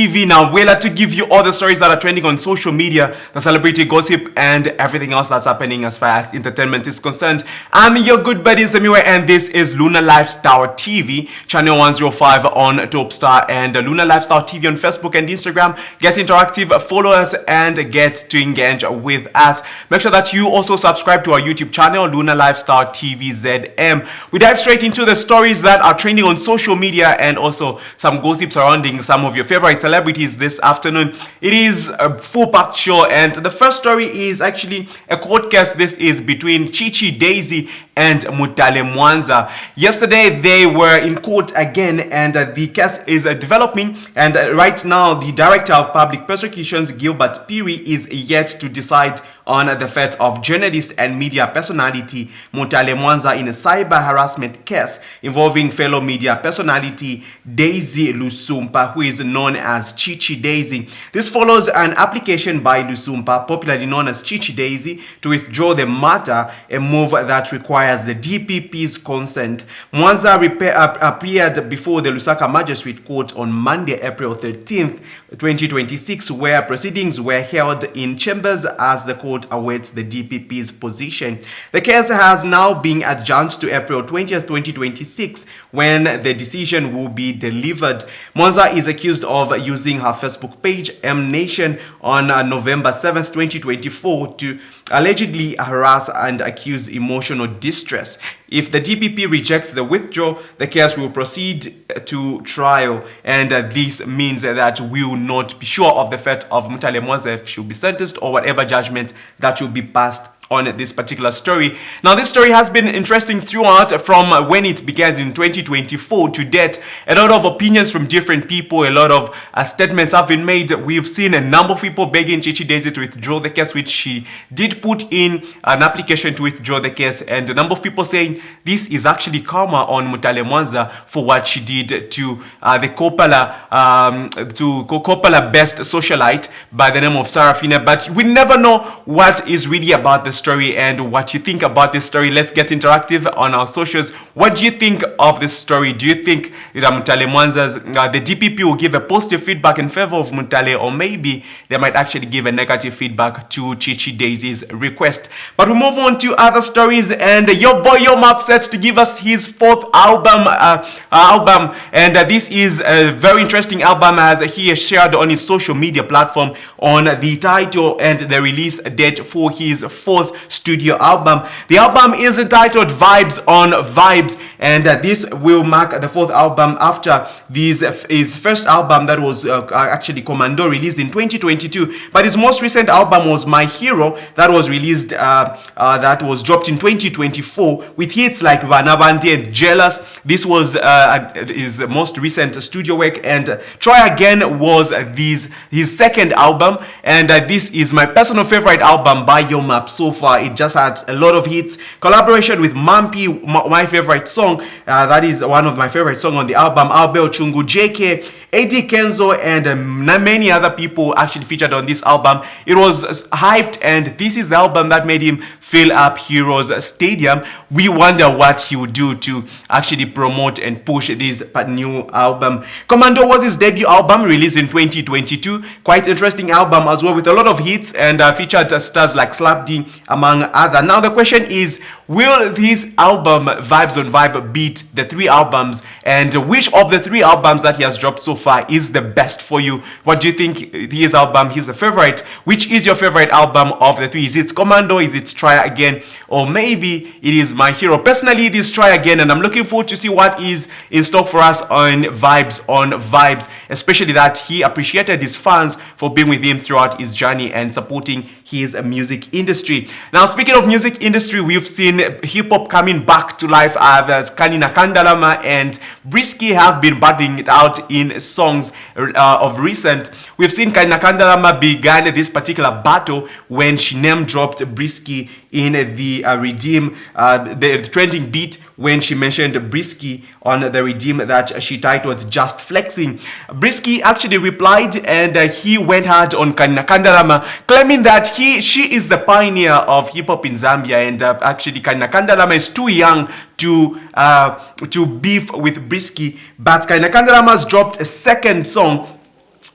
TV. Now, we're to give you all the stories that are trending on social media, the celebrity gossip, and everything else that's happening as far as entertainment is concerned. I'm your good buddy Zamiwe, and this is Luna Lifestyle TV, channel 105 on Topstar, and Luna Lifestyle TV on Facebook and Instagram. Get interactive, follow us, and get to engage with us. Make sure that you also subscribe to our YouTube channel, Luna Lifestyle TV ZM. We dive straight into the stories that are trending on social media and also some gossip surrounding some of your favorite celebrities this afternoon. It is a full-packed show, and the first story is actually a court case. This is between Chichi Daisy and Mutale Mwanza. Yesterday they were in court again, and the case is developing, and right now the Director of Public Prosecutions, Gilbert Piri, is yet to decide on the fate of journalist and media personality Mutale Mwanza in a cyber harassment case involving fellow media personality Daisy Lusumpa, who is known as Chichi Daisy. This follows an application by Lusumpa, popularly known as Chichi Daisy, to withdraw the matter, a move that requires the DPP's consent. Mwanza appeared before the Lusaka Magistrate Court on Monday, April 13th, 2026, where proceedings were held in chambers as the court awaits the DPP's position. The case has now been adjourned to April 20th, 2026, when the decision will be delivered. Mwanza is accused of using her Facebook page, M Nation, on November 7th, 2024 to allegedly harass and accuse emotional distress. If the DPP rejects the withdrawal, the case will proceed to trial, and this means that we will not be sure of the fate of Mutale Mwanza if she will be sentenced or whatever judgment that will be passed on this particular story. Now, this story has been interesting throughout, from when it began in 2024 to date. A lot of opinions from different people, a lot of statements have been made. We've seen a number of people begging Chichi Daisy to withdraw the case, which she did put in an application to withdraw the case, and a number of people saying this is actually karma on Mutale Mwanza for what she did to the Coppola best socialite by the name of Sarafina. But we never know what is really about the story and what you think about this story. Let's get interactive on our socials. What do you think of this story? Do you think that Mutale Mwanza's the DPP will give a positive feedback in favor of Mutale, or maybe they might actually give a negative feedback to Chichi Daisy's request? But we move on to other stories, and your boy Yom set to give us his fourth album, and this is a very interesting album, as he has shared on his social media platform on the title and the release date for his fourth studio album. The album is entitled Vibes on Vibes, and this will mark the fourth album after his first album that was actually Commando, released in 2022. But his most recent album was My Hero, that was released that was dropped in 2024 with hits like Vanabandi and Jealous. This was his most recent studio work, and Try Again was his second album, and this is my personal favorite album by Yomap so far. It just had a lot of hits. Collaboration with Mampi, my favorite song, that is one of my favorite songs on the album. Albel Chungu, JK, Eddie Kenzo, and many other people actually featured on this album. It was hyped, and this is the album that made him fill up Heroes Stadium. We wonder what he would do to actually promote and push this new album. Commando was his debut album, released in 2022. Quite interesting album as well, with a lot of hits, and featured stars like Slap D, among other. Now the question is, will this album Vibes on Vibe beat the three albums, and which of the three albums that he has dropped so far is the best for you? What do you think his album is the favorite? Which is your favorite album of the three? Is it Commando? Is it Try Again? Or maybe it is My Hero? Personally, it is Try Again, and I'm looking forward to see what is in stock for us on Vibes, especially that he appreciated his fans for being with him throughout his journey and supporting his music industry. Now, speaking of music industry, we've seen hip-hop coming back to life, as Kanina Kandalama and Brisky have been battling it out in songs of recent. We've seen Kanina Kandalama began this particular battle when she name-dropped Brisky in the Redeem, the trending beat, when she mentioned Brisky on the Redeem that she titled Just Flexing. Brisky actually replied, and he went hard on Kanina Kandalama, claiming that she is the pioneer of hip-hop in Zambia, and actually Kanina Kandalama is too young to beef with Brisky. But Kanina Kandalama has dropped a second song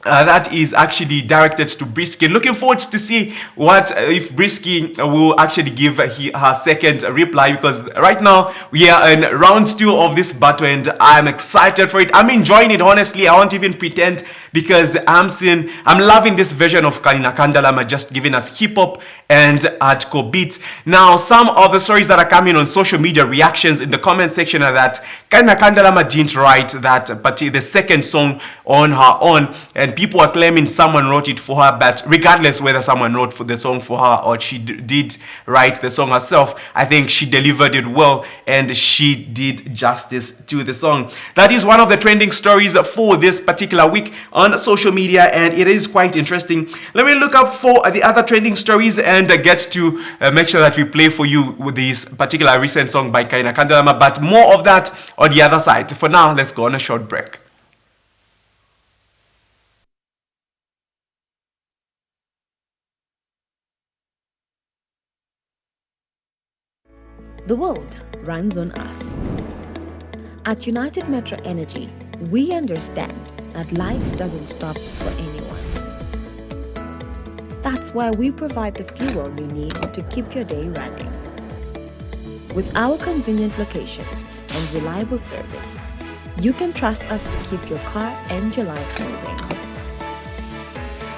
that is actually directed to Brisky. Looking forward to see what if Brisky will actually give her second reply, because right now we are in round 2 of this battle and I'm excited for it. I'm enjoying it, honestly. I won't even pretend, because I'm loving this version of Kanina Kandalama, just giving us hip hop and hardcore beats. Now, some of the stories that are coming on social media reactions in the comment section are that Kanina Kandalama didn't write that, but the second song on her own, and people are claiming someone wrote it for her. But regardless whether someone wrote for the song for her or she did write the song herself, I think she delivered it well and she did justice to the song. That is one of the trending stories for this particular week on social media, and it is quite interesting. Let me look up for the other trending stories and get to make sure that we play for you with this particular recent song by Kanina Kandalama, but more of that on the other side. For now, let's go on a short break. The world runs on us. At United Metro Energy, we understand that life doesn't stop for anyone. That's why we provide the fuel you need to keep your day running. With our convenient locations and reliable service, you can trust us to keep your car and your life moving.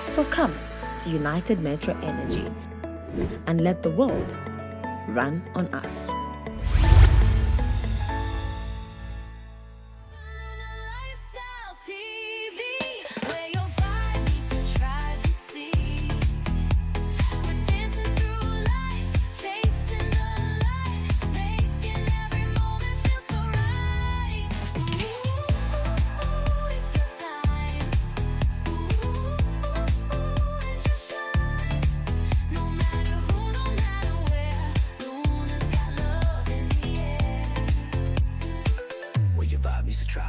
So come to United Metro Energy and let the world run on us.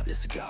Let's go.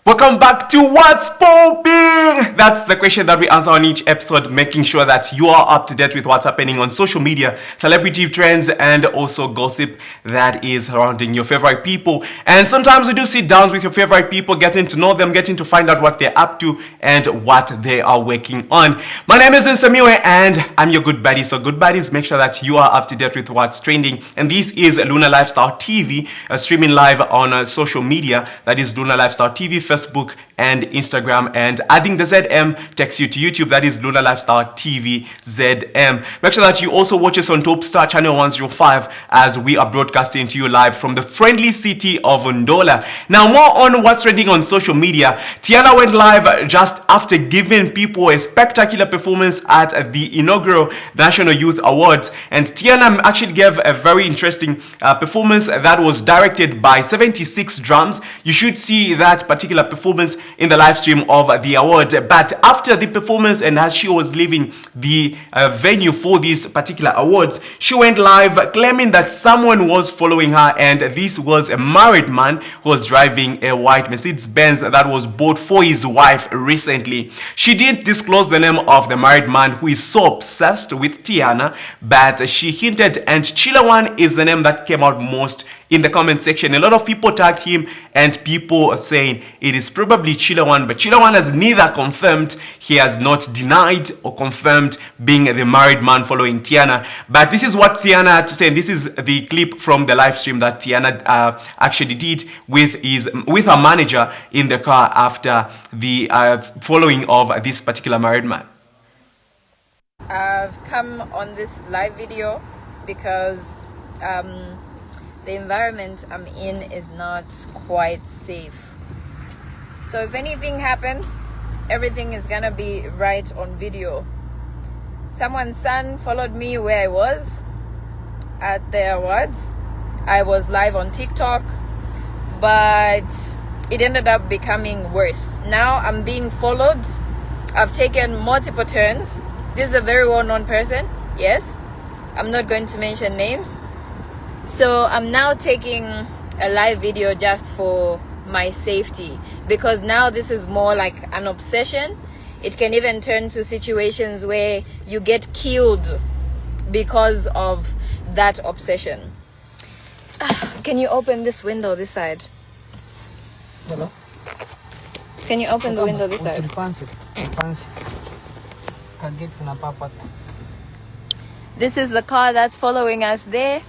Welcome back to What's Popping? That's the question that we answer on each episode, making sure that you are up to date with what's happening on social media, celebrity trends, and also gossip that is surrounding your favorite people. And sometimes we do sit down with your favorite people, getting to know them, getting to find out what they're up to and what they are working on. My name is Nsamiwe and I'm your good buddy. So good buddies, make sure that you are up to date with what's trending. And this is Luna Lifestyle TV, streaming live on social media. That is Luna Lifestyle TV, Facebook and Instagram, and adding the ZM takes you to YouTube. That is Luna Lifestyle TV ZM. Make sure that you also watch us on Top Star Channel 105 as we are broadcasting to you live from the friendly city of Ndola. Now, more on what's trending on social media. Tiana went live just after giving people a spectacular performance at the inaugural National Youth Awards, and Tiana actually gave a very interesting performance that was directed by 76 Drums. You should see that particular performance in the live stream of the award. But after the performance and as she was leaving the venue for these particular awards, she went live claiming that someone was following her, and this was a married man who was driving a white Mercedes-Benz that was bought for his wife recently. She didn't disclose the name of the married man who is so obsessed with Tiana, but she hinted, and Chilawan is the name that came out most in the comment section. A lot of people tagged him and people are saying it is probably Chilawan, but Chilawan has neither confirmed, he has not denied or confirmed being the married man following Tiana. But this is what Tiana had to say, and this is the clip from the live stream that Tiana actually did with her manager in the car after the following of this particular married man. I've come on this live video because the environment I'm in is not quite safe. So if anything happens, everything is gonna be right on video. Someone's son followed me where I was at the awards. I was live on TikTok, but it ended up becoming worse. Now I'm being followed. I've taken multiple turns. This is a very well-known person. Yes, I'm not going to mention names. So I'm now taking a live video just for my safety, because now this is more like an obsession. It can even turn to situations where you get killed because of that obsession. Can you open this window this side? Hello? Can you open the window this side? This is the car that's following us there.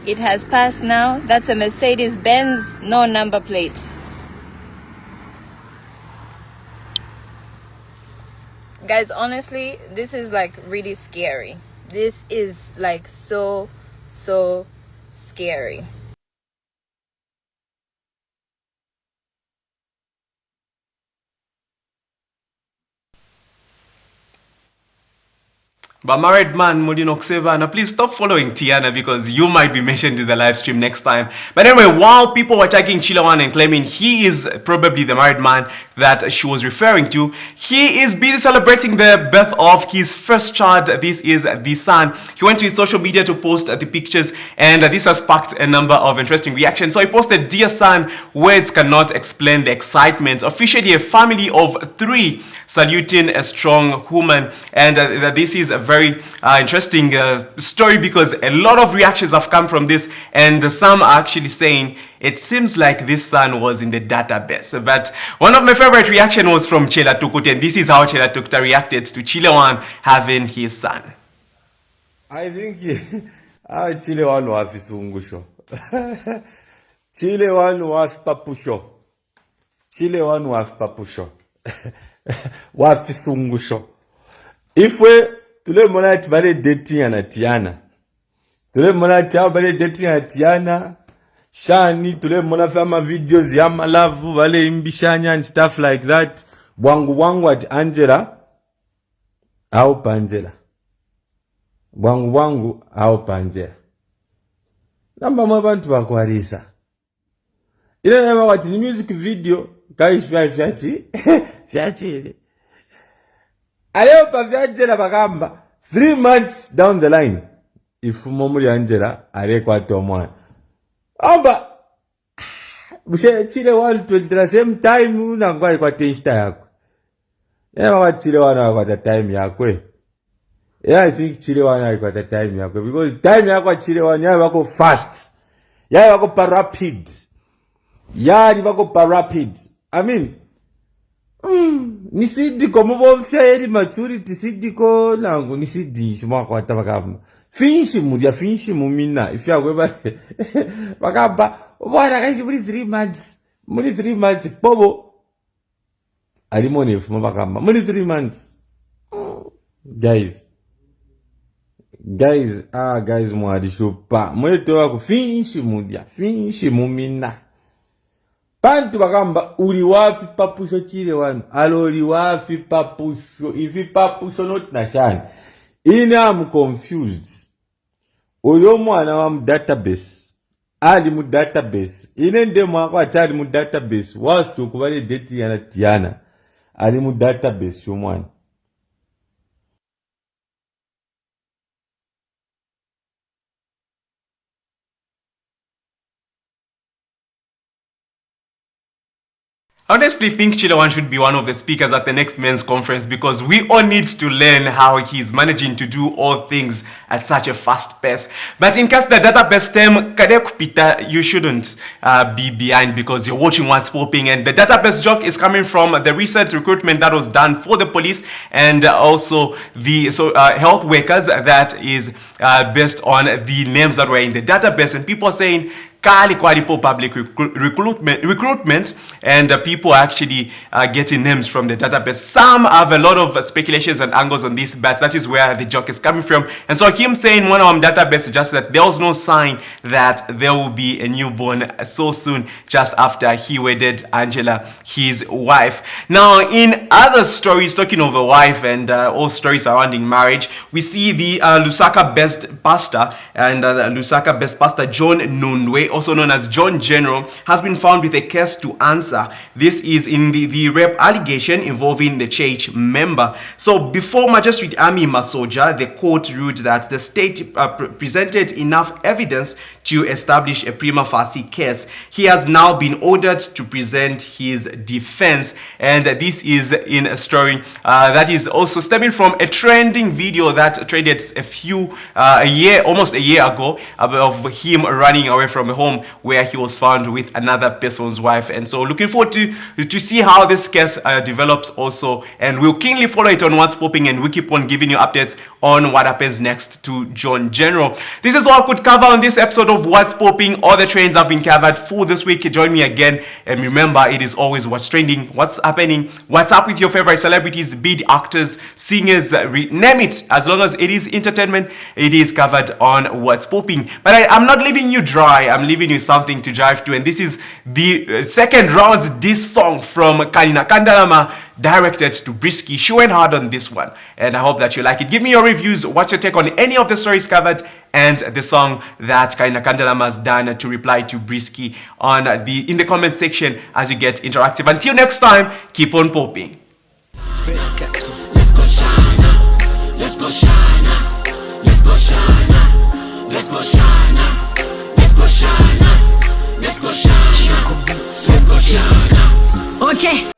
It has passed now. That's a Mercedes-Benz, no number plate. Guys, honestly, this is like really scary. This is like so scary. But married man, Modino Kseva, now please stop following Tiana because you might be mentioned in the live stream next time. But anyway, while people were attacking Chilawan and claiming he is probably the married man that she was referring to, he is busy celebrating the birth of his first child. This is the son. He went to his social media to post the pictures, and this has sparked a number of interesting reactions. So he posted, "Dear son, words cannot explain the excitement. Officially a family of 3 saluting a strong woman." And this is a very interesting story because a lot of reactions have come from this, and some are actually saying it seems like this son was in the database. But one of my favorite reaction was from Chela Tukute, and this is how Chela Tukute reacted to Chilewan having his son. I think Chilewan was Sungusho. Chilewan was Papusho. Chilewan was Papusho. Wafisungusho. Ifwe tule mona tibale dating na Tiana. Tule mona tibale dating na Tiana. Shani tule mona fama videos ya malavu wale imbishanya and stuff like that. Bwangu at Angela au Pangela. Bwangu au Pangela. Namba mwabantu bakwarisa. Ile nama wati ni music video kai shati shati. Aleo pa Angela bagamba 3 months down the line if momuri Angela ale kwa tomwa. Amba bushe chile one to the same time na ngwa kwa tensta yako. Yana wa chile wana kwa time yako. Yeah, I think chile wana kwa time yako because time yako chile wana wako fast. Ya wako pa rapid. Ya ni wako pa rapid. I mean nisidiko mubomfya eri maturity sidiko nangu nisidi shima kwa tabakamba. Finish mumina if you are bakamba bwana kashi muri 3 months muri 3 months bobo alimone fuma bakamba muri 3 months guys mwadishupa mwete wako finish mumina pantu bakamba uli wafi papusho chile wanu aloli wafi papusho ifi papusho not nashani I'm confused. Oyo mwana wa database ali mu database inende mwako atali mu database was to kubale date yana Tiana ali mu database yo mwana. I honestly think Chilewan should be one of the speakers at the next men's conference because we all need to learn how he's managing to do all things at such a fast pace. But in case the database term, Peter, you shouldn't be behind because you're watching what's popping. And the database joke is coming from the recent recruitment that was done for the police and also the health workers that is based on the names that were in the database. And people are saying, public recruitment and people are actually getting names from the database. Some have a lot of speculations and angles on this, but that is where the joke is coming from. And so him saying one of them database is just that there was no sign that there will be a newborn so soon just after he wedded Angela, his wife. Now in other stories talking of a wife and all stories surrounding marriage, we see the Lusaka based pastor and Lusaka based pastor John Nundwe also known as John General, has been found with a case to answer. This is in the rape allegation involving the church member. So before Magistrate Ami Masoja, the court ruled that the state presented enough evidence to establish a prima facie case. He has now been ordered to present his defense, and this is in a story that is also stemming from a trending video that trended almost a year ago, of him running away from a home where he was found with another person's wife. And so looking forward to see how this case develops also, and we'll keenly follow it on What's Popping, and we'll keep on giving you updates on what happens next to John General. This is all I could cover on this episode of What's Popping. All the trends have been covered for this week. Join me again, and remember, it is always what's trending, what's happening, what's up with your favorite celebrities, be it actors, singers, name it. As long as it is entertainment, it is covered on What's Popping. But I'm not leaving you dry. I'm leaving you something to drive to, and this is the second round diss song from Kanina Kandalama, directed to Brisky. She went hard on this one, and I hope that you like it. Give me your reviews. What's your take on any of the stories covered and the song that Kanina Kandalama has done to reply to Brisky in the comment section as you get interactive. Until next time, keep on popping. Let's go shine, let's go shine, let's go shine, let's go shine, let's go shine, let's go shine, let's go shine. Okay.